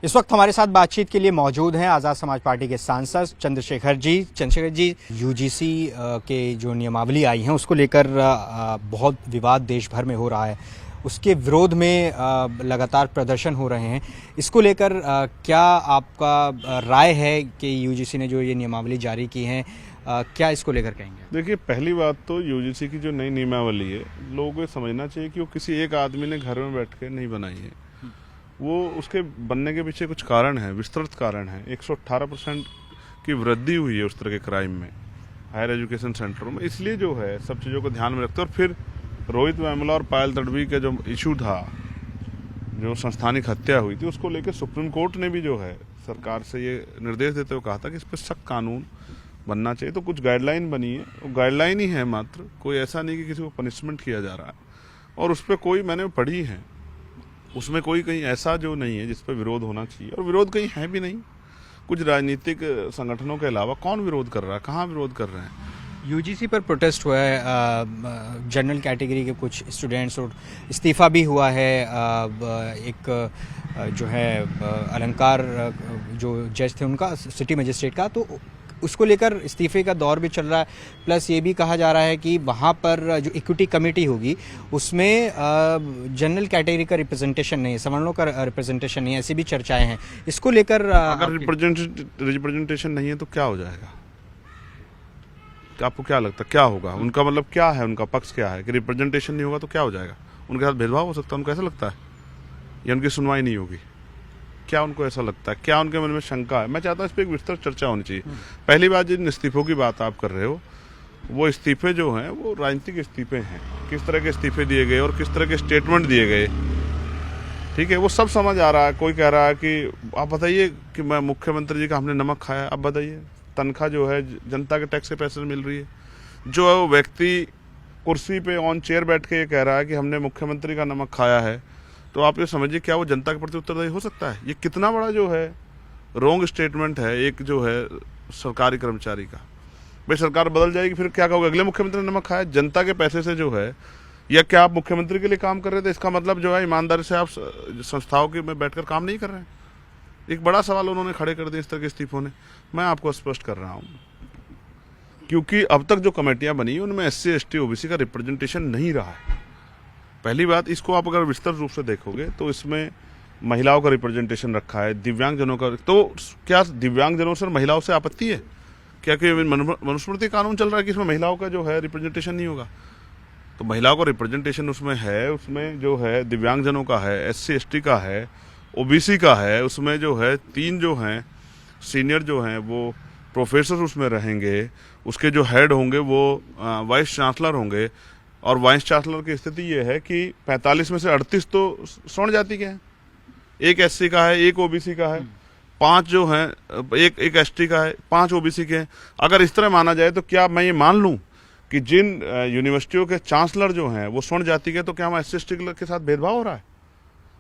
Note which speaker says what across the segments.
Speaker 1: इस वक्त हमारे साथ बातचीत के लिए मौजूद हैं आज़ाद समाज पार्टी के सांसद चंद्रशेखर जी। यूजीसी के जो नियमावली आई हैं उसको लेकर बहुत विवाद देश भर में हो रहा है, उसके विरोध में लगातार प्रदर्शन हो रहे हैं। इसको लेकर क्या आपका राय है कि यूजीसी ने जो ये नियमावली जारी की हैं, क्या इसको लेकर कहेंगे?
Speaker 2: देखिए, पहली बात तो यूजीसी की जो नई नियमावली है, लोगों को समझना चाहिए कि वो किसी एक आदमी ने घर में बैठ के नहीं बनाई है। वो उसके बनने के पीछे कुछ कारण है, विस्तृत कारण है। 118% की वृद्धि हुई है उस तरह के क्राइम में हायर एजुकेशन सेंटरों में। इसलिए जो है सब चीज़ों को ध्यान में रखते और फिर रोहित वेमुला और पायल तडवी का जो इशू था, जो संस्थानिक हत्या हुई थी, उसको लेकर सुप्रीम कोर्ट ने भी जो है सरकार से ये निर्देश देते हुए कहा था कि इस पर सख्त कानून बनना चाहिए। तो कुछ गाइडलाइन बनी है, वो गाइडलाइन ही है मात्र, कोई ऐसा नहीं कि किसी को पनिशमेंट किया जा रहा है। और उस पर कोई, मैंने पढ़ी है, उसमें कोई कहीं ऐसा जो नहीं है जिस पर विरोध होना चाहिए, और विरोध कहीं है भी नहीं। कुछ राजनीतिक संगठनों के अलावा कौन विरोध कर रहा है, कहाँ विरोध कर रहे हैं?
Speaker 1: यूजीसी पर प्रोटेस्ट हुआ है, जनरल कैटेगरी के कुछ स्टूडेंट्स, और इस्तीफ़ा भी हुआ है। एक जो है अलंकार जो जज थे उनका, सिटी मजिस्ट्रेट का, तो उसको लेकर इस्तीफे का दौर भी चल रहा है। प्लस ये भी कहा जा रहा है कि वहाँ पर जो इक्विटी कमेटी होगी उसमें जनरल कैटेगरी का रिप्रेजेंटेशन नहीं है, सवर्णों का रिप्रेजेंटेशन नहीं है, ऐसी भी चर्चाएं हैं। इसको लेकर
Speaker 2: अगर रिप्रेजेंटेशन नहीं है तो क्या हो जाएगा? आपको क्या लगता है क्या होगा? उनका मतलब क्या है, उनका पक्ष क्या है कि रिप्रेजेंटेशन नहीं होगा तो क्या हो जाएगा? उनके साथ भेदभाव हो सकता है, उनको ऐसा लगता है, या उनकी सुनवाई नहीं होगी? क्या उनको ऐसा लगता है? क्या उनके मन में शंका है? मैं चाहता हूँ इस पर एक विस्तृत चर्चा होनी चाहिए। पहली बात, जिन इस्तीफों की बात आप कर रहे हो, वो इस्तीफे जो हैं वो राजनीतिक इस्तीफे हैं। किस तरह के इस्तीफे दिए गए और किस तरह के स्टेटमेंट दिए गए, ठीक है, वो सब समझ आ रहा है। कोई कह रहा है कि आप बताइए कि मैं मुख्यमंत्री जी का हमने नमक खाया। अब बताइए, तनख्वाह जो है जनता के टैक्स के पैसे से मिल रही है। जो है वो व्यक्ति कुर्सी पे ऑन चेयर बैठ के ये कह रहा है कि हमने मुख्यमंत्री का नमक खाया है, तो आप ये समझिए क्या वो जनता के प्रति उत्तरदायी हो सकता है? ये कितना बड़ा जो है रॉन्ग स्टेटमेंट है एक जो है सरकारी कर्मचारी का। भाई सरकार बदल जाएगी, फिर क्या कहोगे? अगले मुख्यमंत्री ने नमक खाया जनता के पैसे से जो है, या क्या आप मुख्यमंत्री के लिए काम कर रहे थे? इसका मतलब जो है ईमानदारी से आप संस्थाओं के में बैठकर काम नहीं कर रहे हैं। एक बड़ा सवाल उन्होंने खड़े कर दिया इस तरह के इस्तीफों ने। मैं आपको स्पष्ट कर रहा हूँ, क्योंकि अब तक जो कमेटियां बनी उनमें SC ST OBC का रिप्रेजेंटेशन नहीं रहा है। पहली बात, इसको आप अगर विस्तृत रूप से देखोगे तो इसमें महिलाओं का रिप्रेजेंटेशन रखा है, दिव्यांगजनों का। तो क्या दिव्यांगजनों से महिलाओं से आपत्ति है क्या कि मनुस्मृति कानून चल रहा है कि इसमें महिलाओं का जो है रिप्रेजेंटेशन नहीं होगा? तो महिलाओं का रिप्रेजेंटेशन उसमें है, उसमें जो है दिव्यांगजनों का है, SC ST का है, OBC का है। उसमें जो है 3 जो हैं सीनियर जो हैं वो प्रोफेसर उसमें रहेंगे। उसके जो हेड होंगे वो वाइस चांसलर होंगे। और वाइस चांसलर की स्थिति ये है कि 45 में से 38 तो स्वर्ण जाति के हैं, 1 SC का है, 1 OBC का है, 5 जो हैं, एक ST का है, 5 OBC के हैं। अगर इस तरह माना जाए तो क्या मैं ये मान लूं कि जिन यूनिवर्सिटियों के चांसलर जो हैं वो स्वर्ण जाति के, तो क्या वहाँ SC ST के साथ भेदभाव हो रहा है?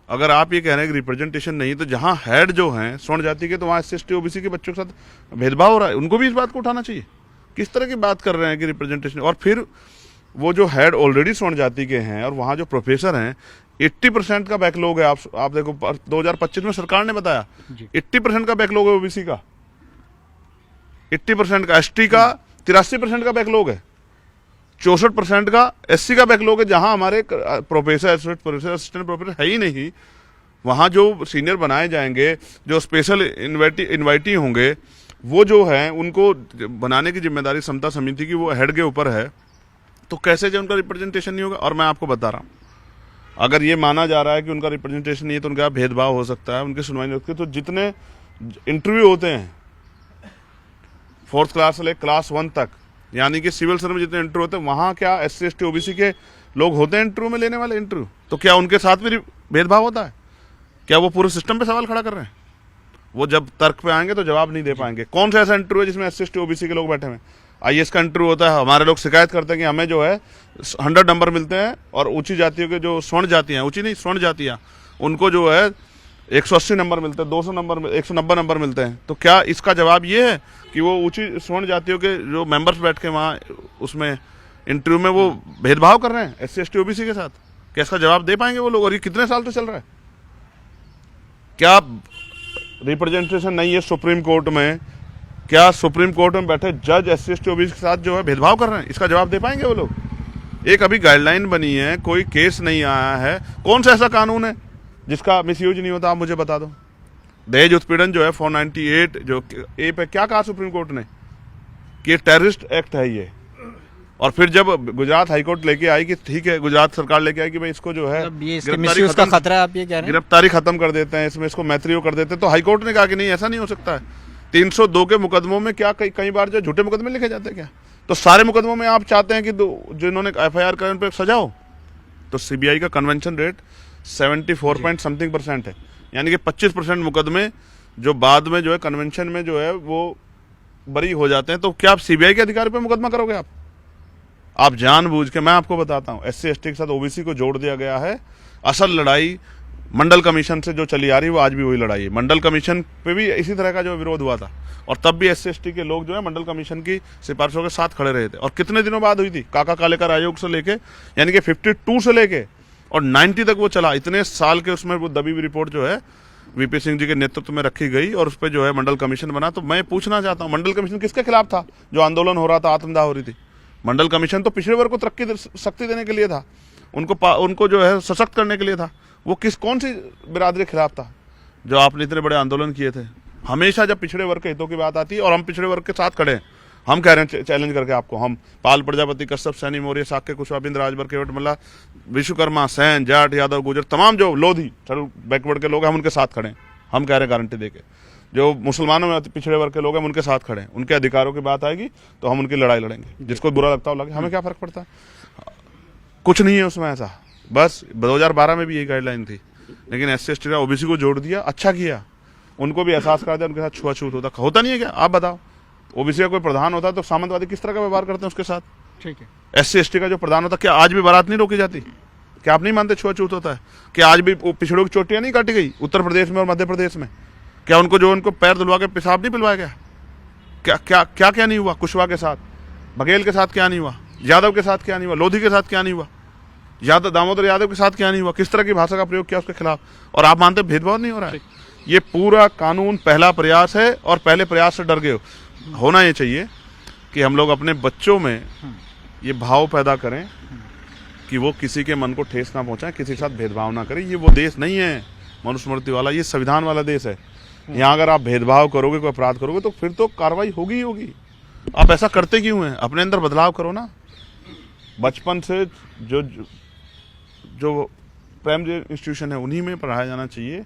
Speaker 2: अगर आप ये कह रहे हैं कि रिप्रेजेंटेशन नहीं, तो जहाँ हेड जो हैं स्वर्ण जाति के, तो वहाँ SC ST OBC के बच्चों के साथ भेदभाव हो रहा है। उनको भी इस बात को उठाना चाहिए। किस तरह की बात कर रहे हैं कि रिप्रेजेंटेशन? और फिर वो जो हेड ऑलरेडी स्वर्ण जाति के हैं और वहाँ जो प्रोफेसर हैं, 80% का बैकलॉग है। आप देखो 2025 में सरकार ने बताया 80% का बैकलॉग है OBC का, 80% का ST का, 83% का बैकलॉग है, 64% का SC का बैकलॉग है। जहां हमारे प्रोफेसर, असिस्टेंट प्रोफेसर है ही नहीं, वहां जो सीनियर बनाए जाएंगे, जो स्पेशल इन्वाइटी होंगे, वो जो है उनको बनाने की जिम्मेदारी समता समिति की वो हेड के ऊपर है। तो कैसे जो उनका रिप्रेजेंटेशन नहीं होगा? और मैं आपको बता रहा हूँ, अगर ये माना जा रहा है कि उनका रिप्रेजेंटेशन नहीं है तो उनका भेदभाव हो सकता है, उनकी सुनवाई नहीं होती। तो जितने इंटरव्यू होते हैं 4th क्लास से लेकर क्लास 1 तक, यानी कि सिविल सर्विस में जितने इंटरव्यू होते हैं, वहाँ क्या SC ST OBC के लोग होते हैं इंटरव्यू में लेने वाले इंटरव्यू? तो क्या उनके साथ भी भेदभाव होता है? क्या वो पूरे सिस्टम पे सवाल खड़ा कर रहे हैं? वो जब तर्क पे आएंगे तो जवाब नहीं दे पाएंगे। कौन सा ऐसा इंटरव्यू है जिसमें SC ST OBC के लोग बैठे हुए? IAS का इंटरव्यू होता है, हमारे लोग शिकायत करते हैं कि हमें जो है 100 नंबर मिलते हैं, और ऊंची जातियों के जो स्वर्ण जातियां, ऊंची नहीं स्वर्ण जातियां, उनको जो है 180 नंबर मिलते हैं, 200 नंबर, 190 नंबर मिलते हैं। तो क्या इसका जवाब ये है कि वो ऊंची स्वर्ण जातियों के जो मेंबर्स बैठ के वहाँ उसमें इंटरव्यू में वो भेदभाव कर रहे हैं SC ST OBC के साथ? क्या इसका जवाब दे पाएंगे वो लोग? और ये कितने साल से चल रहा है? क्या रिप्रेजेंटेशन नहीं है सुप्रीम कोर्ट में, क्या सुप्रीम कोर्ट में बैठे जज SC ST OBC के साथ जो है भेदभाव कर रहे हैं? इसका जवाब दे पाएंगे वो लोग? एक अभी गाइडलाइन बनी है, कोई केस नहीं आया है, कौन सा ऐसा कानून है जिसका मिसयूज नहीं होता? आप मुझे बता दो। दहेज उत्पीड़न जो है 498 जो ए पे क्या कहा सुप्रीम कोर्ट ने कि टेररिस्ट एक्ट है ये, और फिर जब गुजरात हाईकोर्ट लेके आई कि ठीक है, गुजरात सरकार लेके आई कि भाई इसको जो है
Speaker 1: ये इसके मिसयूज का खतरा है, आप ये कह रहे हैं?
Speaker 2: गिरफ्तारी खत्म कर देते हैं, इसमें इसको मैत्रियो कर देते हैं, तो हाईकोर्ट ने कहा कि नहीं ऐसा नहीं हो सकता है। 302 के मुकदमों में क्या कई बार जो झूठे मुकदमे लिखे जाते हैं क्या? तो सारे मुकदमों में आप चाहते हैं कि जिन्होंने FIR करें उन पर सजा हो? तो CBI का कन्वेंशन रेट 74% है, यानी कि 25% मुकदमे जो बाद में जो है कन्वेंशन में जो है वो बरी हो जाते हैं। तो क्या आप CBI के अधिकारी पर मुकदमा करोगे? आप जानबूझ के, मैं आपको बताता हूं, SC ST के साथ OBC को जोड़ दिया गया है। असल लड़ाई मंडल कमीशन से जो चली आ रही है वो आज भी वही लड़ाई है। मंडल कमीशन पे भी इसी तरह का जो विरोध हुआ था, और तब भी SC ST के लोग जो है मंडल कमीशन की सिफारिशों के साथ खड़े रहे थे। और कितने दिनों बाद हुई थी? काका कालेकर आयोग से लेके, यानी कि 52 से लेके और 90 तक वो चला। इतने साल के उसमें वो दबी हुई रिपोर्ट जो है VP सिंह जी के नेतृत्व में रखी गई और उस पर जो है मंडल कमीशन बना। तो मैं पूछना चाहता हूँ, मंडल कमीशन किसके खिलाफ था? जो आंदोलन हो रहा था, आत्मदाह हो रही थी। मंडल कमीशन तो पिछड़े वर्ग को तरक्की शक्ति देने के लिए था, उनको जो है सशक्त करने के लिए था। वो कौन सी बिरादरी के खिलाफ था जो आपने इतने बड़े आंदोलन किए थे? हमेशा जब पिछड़े वर्ग के हितों की बात आती है, और हम पिछड़े वर्ग के साथ खड़े हैं, हम कह रहे हैं चैलेंज करके आपको, हम पाल प्रजापति, कश्यप, सैनी, मौर्य, साक्य, कुशवाहा, बिंद, राजभर, केवट, मल्ला, विश्वकर्मा, सैन, जाट, यादव, गुजर, तमाम जो लोधी बैकवर्ड के लोग हैं हम उनके साथ खड़े हैं। हम कह रहे हैं गारंटी देके, जो मुसलमानों में पिछड़े वर्ग के लोग हैं उनके साथ खड़े हैं। उनके अधिकारों की बात आएगी तो हम उनकी लड़ाई लड़ेंगे, जिसको बुरा लगता हो लगे, हमें क्या फर्क पड़ता है? कुछ नहीं है उसमें ऐसा। बस 2012 में भी यही गाइडलाइन थी, लेकिन SC ST का OBC को जोड़ दिया, अच्छा किया। उनको भी एहसास करा दिया, उनके साथ छुआछूत होता नहीं है क्या? आप बताओ, OBC का कोई प्रधान होता है तो सामंतवादी किस तरह का व्यवहार करते हैं उसके साथ?
Speaker 1: ठीक है।
Speaker 2: SC ST का जो प्रधान होता है, क्या आज भी बारात नहीं रोकी जाती? क्या आप नहीं मानते छुआछूत होता है? क्या आज भी पिछड़ों की चोटियां नहीं काटी गई उत्तर प्रदेश में और मध्य प्रदेश में? क्या उनको पैर धुलवा के पेशाब नहीं पिलवाया गया? क्या नहीं हुआ? कुशवाहा के साथ, बघेल के साथ क्या नहीं हुआ? यादव के साथ क्या नहीं हुआ? लोधी के साथ क्या नहीं हुआ? दामोदर यादव के साथ क्या नहीं हुआ? किस तरह की भाषा का प्रयोग किया उसके खिलाफ? और आप मानते भेदभाव नहीं हो रहा है? ये पूरा कानून पहला प्रयास है, और पहले प्रयास से डर गए हो। होना ये चाहिए कि हम लोग अपने बच्चों में ये भाव पैदा करें कि वो किसी के मन को ठेस ना पहुंचाए, किसी के साथ भेदभाव ना करें। ये वो देश नहीं है मनुस्मृति वाला, ये संविधान वाला देश है। यहाँ अगर आप भेदभाव करोगे, कोई अपराध करोगे, तो फिर तो कार्रवाई होगी ही होगी। आप ऐसा करते क्यों हैं? अपने अंदर बदलाव करो ना। बचपन से जो प्राइमरी इंस्टीट्यूशन है उन्हीं में पढ़ाया जाना चाहिए।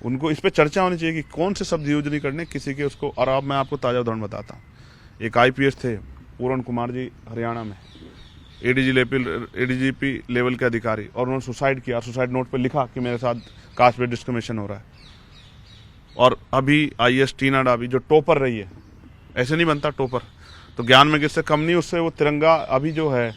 Speaker 2: उनको इस पे चर्चा होनी चाहिए कि कौन से शब्द यूज नहीं करने किसी के उसको। और अब मैं आपको ताज़ा उदाहरण बताता हूँ। एक IPS थे पूरण कुमार जी, हरियाणा में ADGP लेवल के अधिकारी, और उन्होंने सुसाइड किया। सुसाइड नोट पे लिखा कि मेरे साथ कास्ट बेस्ड डिस्क्रिमिनेशन हो रहा है। और अभी IAS टीना डाबी जो टॉपर रही है, ऐसे नहीं बनता टॉपर, तो ज्ञान में किससे कम नहीं, उससे वो तिरंगा अभी जो है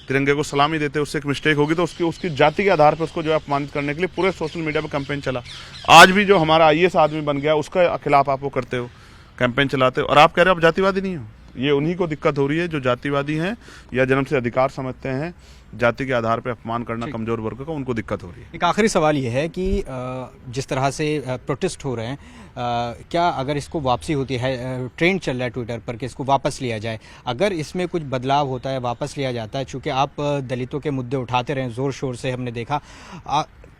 Speaker 2: तिरंगे को सलामी देते, उससे एक मिस्टेक होगी तो उसकी जाति के आधार पर उसको जो है अपमानित करने के लिए पूरे सोशल मीडिया पे कैंपेन चला। आज भी जो हमारा IAS आदमी बन गया उसका खिलाफ आप वो करते हो, कैंपेन चलाते हो, और आप कह रहे हो आप जातिवादी नहीं हो। ये उन्हीं को दिक्कत हो रही है जो जातिवादी हैं या जन्म से अधिकार समझते हैं। जाति के आधार पर अपमान करना कमजोर वर्ग का, उनको दिक्कत हो रही है।
Speaker 1: एक आखिरी सवाल ये है कि जिस तरह से प्रोटेस्ट हो रहे हैं, क्या अगर इसको वापसी होती है, ट्रेंड चल रहा है ट्विटर पर कि इसको वापस लिया जाए, अगर इसमें कुछ बदलाव होता है, वापस लिया जाता है, चूंकि आप दलितों के मुद्दे उठाते रहे जोर शोर से, हमने देखा,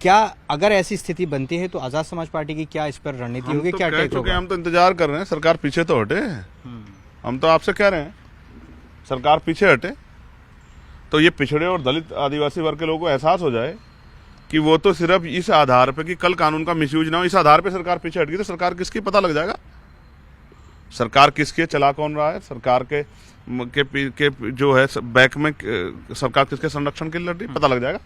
Speaker 1: क्या अगर ऐसी स्थिति बनती है तो आज़ाद समाज पार्टी की क्या इस पर रणनीति होगी? क्या टेक होगा?
Speaker 2: हम तो इंतजार कर रहे हैं, सरकार पीछे तो हटे। हम तो आपसे कह रहे हैं सरकार पीछे हटे, तो ये पिछड़े और दलित आदिवासी वर्ग के लोगों को एहसास हो जाए कि वो तो सिर्फ इस आधार पे कि कल कानून का मिसयूज ना हो, इस आधार पे सरकार पीछे हट गई, तो सरकार किसकी पता लग जाएगा। सरकार किसके चला कौन रहा है, सरकार के जो है बैक में सरकार किसके संरक्षण के लिए लड़ रही, पता लग जाएगा।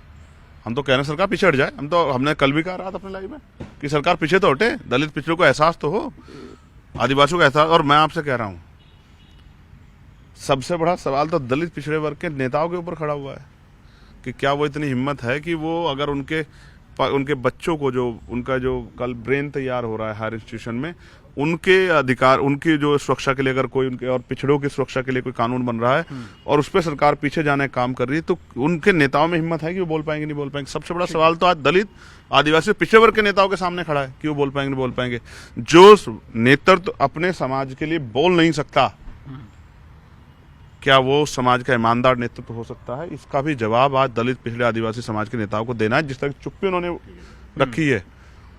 Speaker 2: हम तो कह रहे हैं सरकार पीछे हट जाए। हमने कल भी कहा रहा था अपने लाइव में कि सरकार पीछे तो हटे, दलित पिछड़ों को एहसास तो हो, आदिवासियों को एहसास। और मैं आपसे कह रहा हूँ, सबसे बड़ा सवाल तो दलित पिछड़े वर्ग के नेताओं के ऊपर खड़ा हुआ है कि क्या वो इतनी हिम्मत है कि वो अगर उनके उनके बच्चों को जो उनका जो कल ब्रेन तैयार हो रहा है हायर इंस्टीट्यूशन में, उनके अधिकार, उनकी जो सुरक्षा के लिए अगर कोई उनके और पिछड़ों की सुरक्षा के लिए कोई कानून बन रहा है और उस पर सरकार पीछे जाने का काम कर रही है, तो उनके नेताओं में हिम्मत है कि वो बोल पाएंगे नहीं बोल पाएंगे? सबसे बड़ा सवाल तो आज दलित, आदिवासी, पिछड़े वर्ग के नेताओं के सामने खड़ा है कि वो बोल पाएंगे नहीं बोल पाएंगे। जो नेतृत्व अपने समाज के लिए बोल नहीं सकता, क्या वो समाज का ईमानदार नेतृत्व हो सकता है? इसका भी जवाब आज दलित, पिछड़े, आदिवासी समाज के नेताओं को देना है। जिस तरह की चुप्पी उन्होंने रखी है,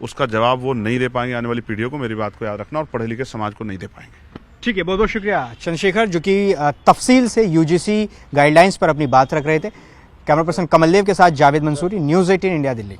Speaker 2: उसका जवाब वो नहीं दे पाएंगे आने वाली पीढ़ियों को, मेरी बात को याद रखना, और पढ़े लिखे समाज को नहीं दे पाएंगे।
Speaker 1: ठीक है, बहुत बहुत शुक्रिया चंद्रशेखर, जो कि तफसील से यूजीसी गाइडलाइंस पर अपनी बात रख रहे थे। कैमरा पर्सन कमल देव के साथ जावेद मंसूरी, न्यूज़ 18 इंडिया, दिल्ली।